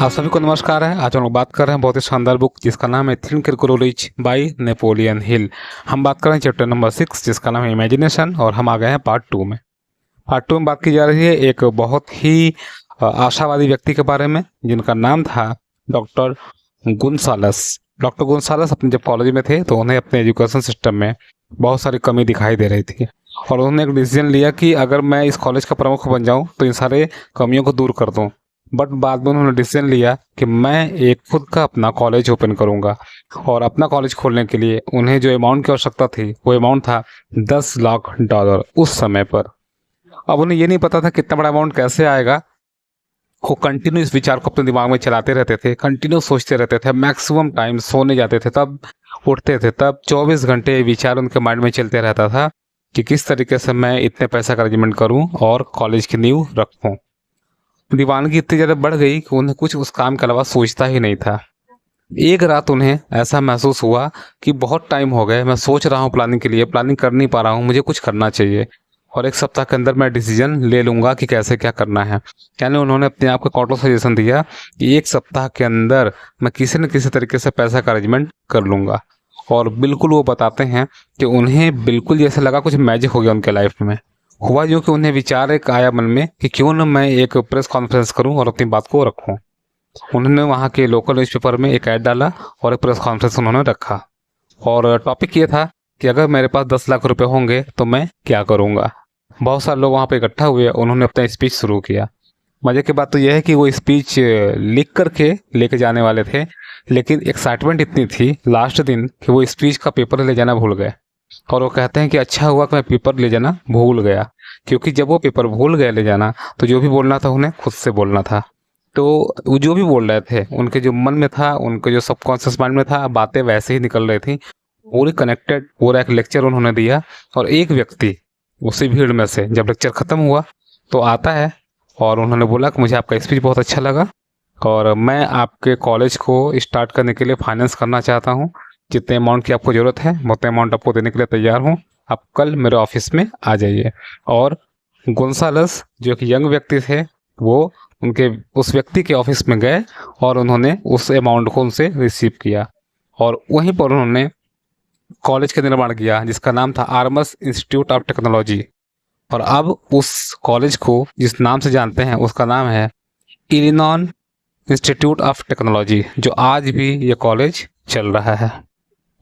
आप सभी को नमस्कार है। आज हम लोग बात कर रहे हैं बहुत ही शानदार बुक जिसका नाम है think and grow rich by Napoleon Hill. हम बात कर रहे हैं चैप्टर नंबर 6 जिसका नाम है इमेजिनेशन और हम आ गए हैं पार्ट 2 में। पार्ट 2 में बात की जा रही है एक बहुत ही आशावादी व्यक्ति के बारे में जिनका नाम था डॉक्टर गुनसालस। डॉक्टर गुनसालस अपने जब कॉलेज में थे तो उन्हें अपने एजुकेशन सिस्टम में बहुत सारी कमी दिखाई दे रही थी और उन्होंने एक डिसीजन लिया कि अगर मैं इस कॉलेज का प्रमुख बन जाऊं तो इन सारे कमियों को दूर कर दूं। बट बाद में उन्होंने डिसीजन लिया कि मैं एक खुद का अपना कॉलेज ओपन करूंगा और अपना कॉलेज खोलने के लिए उन्हें जो अमाउंट की आवश्यकता थी वो अमाउंट था $10 लाख उस समय पर। अब उन्हें ये नहीं पता था कितना बड़ा अमाउंट कैसे आएगा। वो कंटिन्यू इस विचार को अपने दिमाग में चलाते रहते थे, कंटिन्यू सोचते रहते थे। मैक्सिमम टाइम सोने जाते थे तब उठते थे तब 24 घंटे ये विचार उनके माइंड में चलते रहता था कि किस तरीके से मैं इतने पैसा का अरेंजमेंट करूं और कॉलेज की नींव रखूं। दीवानगी इतनी ज़्यादा बढ़ गई कि उन्हें कुछ उस काम के अलावा सोचता ही नहीं था। एक रात उन्हें ऐसा महसूस हुआ कि बहुत टाइम हो गए, मैं सोच रहा हूँ प्लानिंग के लिए, प्लानिंग कर नहीं पा रहा हूँ, मुझे कुछ करना चाहिए और एक सप्ताह के अंदर मैं डिसीजन ले लूँगा कि कैसे क्या करना है। यानी उन्होंने अपने आप को कॉटो सजेशन दिया कि एक सप्ताह के अंदर मैं किसी न किसी तरीके से पैसा का अरेंजमेंट कर लूँगा। और बिल्कुल वो बताते हैं कि उन्हें बिल्कुल जैसे लगा कुछ मैजिक हो गया उनके लाइफ में। हुआ जो कि उन्हें विचार एक आया मन में कि क्यों न मैं एक प्रेस कॉन्फ्रेंस करूं और अपनी बात को रखूं। उन्होंने वहां के लोकल न्यूज़पेपर में एक ऐड डाला और एक प्रेस कॉन्फ्रेंस उन्होंने रखा और टॉपिक ये था कि अगर मेरे पास 10 लाख रुपए होंगे तो मैं क्या करूंगा। बहुत सारे लोग वहाँ पे इकट्ठा हुए, उन्होंने अपना स्पीच शुरू किया। मजे की बात तो यह है कि वो स्पीच लिख करके लेके जाने वाले थे, लेकिन एक्साइटमेंट इतनी थी लास्ट दिन कि वो स्पीच का पेपर ले जाना भूल गए। और वो कहते हैं कि अच्छा हुआ कि मैं पेपर ले जाना भूल गया, क्योंकि जब वो पेपर भूल गए ले जाना तो जो भी बोलना था उन्हें खुद से बोलना था। तो वो जो भी बोल रहे थे उनके जो मन में था, उनके जो सबकॉन्शियस माइंड में था, बातें वैसे ही निकल रही थी। पूरी कनेक्टेड पूरा एक लेक्चर उन्होंने दिया। और एक व्यक्ति उसी भीड़ में से जब लेक्चर ख़त्म हुआ तो आता है और उन्होंने बोला कि मुझे आपका स्पीच बहुत अच्छा लगा और मैं आपके कॉलेज को स्टार्ट करने के लिए फाइनेंस करना चाहता हूँ। जितने अमाउंट की आपको ज़रूरत है मैं उतने अमाउंट आपको देने के लिए तैयार हूँ। आप कल मेरे ऑफिस में आ जाइए। और गोंसालस जो कि यंग व्यक्ति थे वो उनके उस व्यक्ति के ऑफिस में गए और उन्होंने उस अमाउंट को उनसे रिसीव किया और वहीं पर उन्होंने कॉलेज का निर्माण किया जिसका नाम था आर्मस इंस्टीट्यूट ऑफ टेक्नोलॉजी। और अब उस कॉलेज को जिस नाम से जानते हैं उसका नाम है इलिनॉय इंस्टीट्यूट ऑफ टेक्नोलॉजी, जो आज भी ये कॉलेज चल रहा है।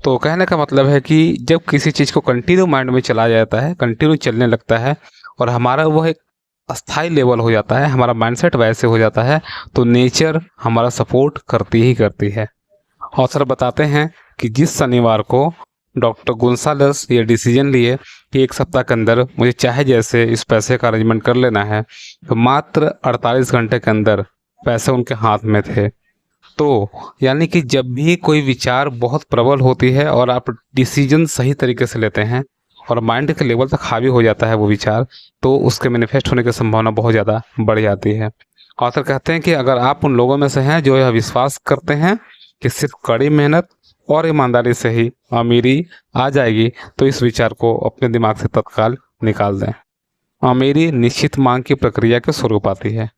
तो कहने का मतलब है कि जब किसी चीज़ को कंटिन्यू माइंड में चला जाता है, कंटिन्यू चलने लगता है और हमारा वह एक अस्थाई लेवल हो जाता है, हमारा माइंडसेट वैसे हो जाता है, तो नेचर हमारा सपोर्ट करती ही करती है। ऑथर बताते हैं कि जिस शनिवार को डॉक्टर गोंसालस ये डिसीजन लिए कि एक सप्ताह के अंदर मुझे चाहे जैसे इस पैसे का अरेंजमेंट कर लेना है, तो मात्र 48 घंटे के अंदर पैसे उनके हाथ में थे। तो यानी कि जब भी कोई विचार बहुत प्रबल होती है और आप डिसीजन सही तरीके से लेते हैं और माइंड के लेवल तक हावी हो जाता है वो विचार, तो उसके मैनिफेस्ट होने की संभावना बहुत ज़्यादा बढ़ जाती है। ऑथर कहते हैं कि अगर आप उन लोगों में से हैं जो यह विश्वास करते हैं कि सिर्फ कड़ी मेहनत और ईमानदारी से ही अमीरी आ जाएगी, तो इस विचार को अपने दिमाग से तत्काल निकाल दें। अमीरी निश्चित मांग की प्रक्रिया के स्वरूप आती है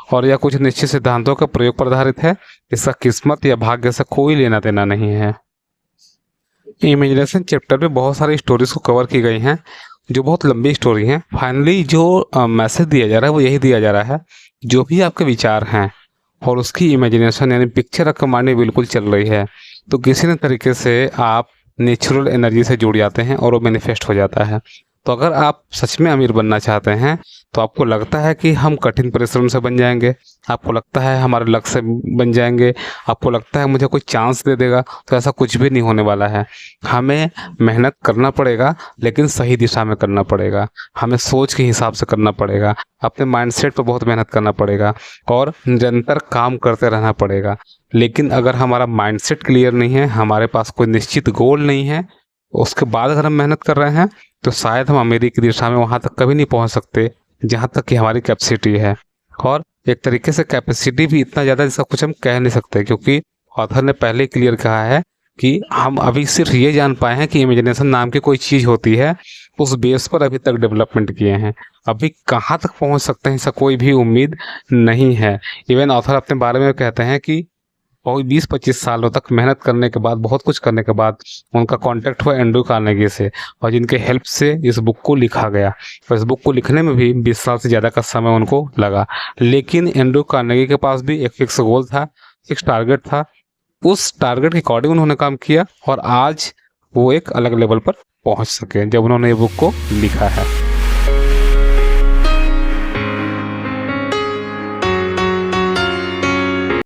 और यह कुछ निश्चित सिद्धांतों के प्रयोग पर आधारित है। इसका किस्मत या भाग्य से कोई लेना देना नहीं है। इमेजिनेशन चैप्टर में बहुत सारी स्टोरीज को कवर की गई हैं जो बहुत लंबी स्टोरी हैं। फाइनली जो मैसेज दिया जा रहा है वो यही दिया जा रहा है, जो भी आपके विचार हैं और उसकी इमेजिनेशन यानी पिक्चर आपके माइंड में बिल्कुल चल रही है, तो किसी न तरीके से आप नेचुरल एनर्जी से जुड़ जाते हैं और वो मैनिफेस्ट हो जाता है। तो अगर आप सच में अमीर बनना चाहते हैं तो आपको लगता है कि हम कठिन परिश्रम से बन जाएंगे, आपको लगता है हमारे लक्ष्य से बन जाएंगे, आपको लगता है मुझे कोई चांस दे देगा, तो ऐसा कुछ भी नहीं होने वाला है। हमें मेहनत करना पड़ेगा, लेकिन सही दिशा में करना पड़ेगा। हमें सोच के हिसाब से करना पड़ेगा, अपने माइंडसेट पर बहुत मेहनत करना पड़ेगा और निरंतर काम करते रहना पड़ेगा। लेकिन अगर हमारा माइंडसेट क्लियर नहीं है, हमारे पास कोई निश्चित गोल नहीं है, उसके बाद अगर हम मेहनत कर रहे हैं तो शायद हम अमीरी की दिशा में वहाँ तक कभी नहीं पहुँच सकते जहाँ तक कि हमारी कैपेसिटी है। और एक तरीके से कैपेसिटी भी इतना ज़्यादा जिसका कुछ हम कह नहीं सकते, क्योंकि ऑथर ने पहले क्लियर कहा है कि हम अभी सिर्फ ये जान पाए हैं कि इमेजिनेशन नाम की कोई चीज़ होती है, उस बेस पर अभी तक डेवलपमेंट किए हैं। अभी कहाँ तक पहुँच सकते हैं इसका कोई भी उम्मीद नहीं है। इवन ऑथर अपने बारे में कहते हैं कि और 20-25 सालों तक मेहनत करने के बाद, बहुत कुछ करने के बाद उनका कांटेक्ट हुआ एंड्रू कार्नेगी से, और जिनके हेल्प से इस बुक को लिखा गया। और इस बुक को लिखने में भी 20 साल से ज़्यादा का समय उनको लगा। लेकिन एंड्रू कार्नेगी के पास भी एक फिक्स गोल था, फिक्स टारगेट था। उस टारगेट के अकॉर्डिंग उन्होंने काम किया और आज वो एक अलग लेवल पर पहुंच सके जब उन्होंने ये बुक को लिखा है।